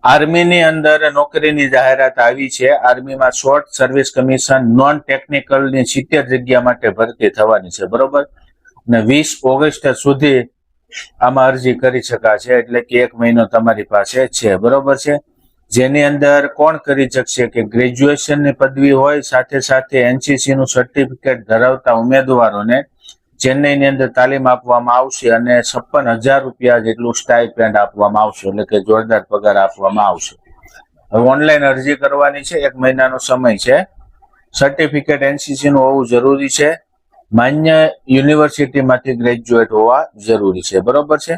આર્મીની અંદર નોકરીની જાહેરાત આવી છે. આર્મીમાં શોર્ટ સર્વિસ કમિશન નોન ટેકનિકલની 70 જગ્યા માટે ભરતી થવાની છે, બરોબર. અને 20 ઓગસ્ટ સુધી આમાં અરજી કરી શકાશે, એટલે કે 1 મહિનો તમારી પાસે છે, બરોબર છે. જેની અંદર કોણ કરી શકશે કે ગ્રેજ્યુએશનની પદવી હોય, સાથે સાથે એનસીસી નું સર્ટિફિકેટ ધરાવતા ઉમેદવારોને ચેન્નઈની અંદર તાલીમ આપવામાં આવશે અને 56,000 રૂપિયા જેટલું સ્ટાઇપેન્ડ આપવામાં આવશે, એટલે કે જોરદાર પગાર આપવામાં આવશે. હવે ઓનલાઈન અરજી કરવાની છે, 1 મહિનાનો સમય છે. સર્ટિફિકેટ એનસીસી નું હોવું જરૂરી છે. માન્ય યુનિવર્સિટીમાંથી ગ્રેજ્યુએટ હોવા જરૂરી છે, બરોબર છે.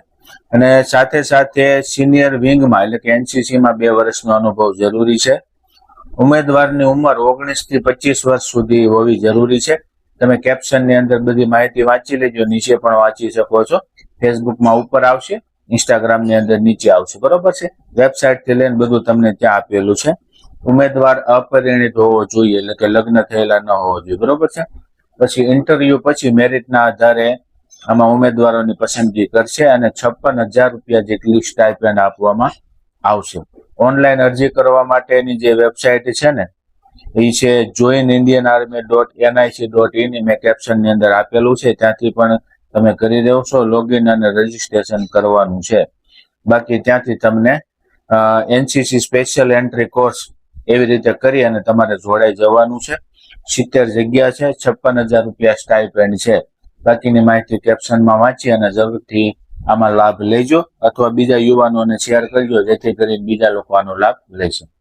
અને સાથે સાથે સિનિયર વિંગમાં એટલે કે એનસીસીમાં 2 વર્ષનો અનુભવ જરૂરી છે. ઉમેદવારની ઉંમર 19 થી 25 વર્ષ સુધી હોવી જરૂરી છે. તમે કેપ્શનની અંદર બધી માહિતી વાંચી લેજો, નીચે પણ વાંચી શકો છો. ફેસબુકમાં ઉપર આવશે, ઇન્સ્ટાગ્રામની અંદર નીચે આવશે, બરોબર છે. વેબસાઇટથી લઈને બધું તમને ત્યાં આપેલું છે. ઉમેદવાર અપરિણિત હોવો જોઈએ, એટલે કે લગ્ન થયેલા ન હોવો જોઈએ, બરોબર છે. પછી ઇન્ટરવ્યુ પછી મેરિટના આધારે આમાં ઉમેદવારોની પસંદગી કરશે અને 56,000 રૂપિયા જેટલી સ્ટાઇપેન્ડ આપવામાં આવશે. ઓનલાઈન અરજી કરવા માટેની જે વેબસાઇટ છે ને એ છે joinindianarmy.nic.in. મેં કેપ્શનની અંદર આપેલું છે, ત્યાંથી પણ તમે કરી દેશો લોગિન અને રજીસ્ટ્રેશન કરવાનું છે. બાકી ત્યાંથી તમને એનસીસી સ્પેશિયલ એન્ટ્રી કોર્સ એવી રીતે કરી અને તમારે જોડાઈ જવાનું છે. 70 જગ્યા છે, 56,000 રૂપિયા સ્ટાઇપેન્ડ છે. બાકીની માહિતી કેપ્શનમાં વાંચી અને જરૂરથી આમાં લાભ લેજો, અથવા બીજા યુવાનોને શેર કરજો, જેથી કરીને બીજા લોકો આનો લાભ લઈ શકે.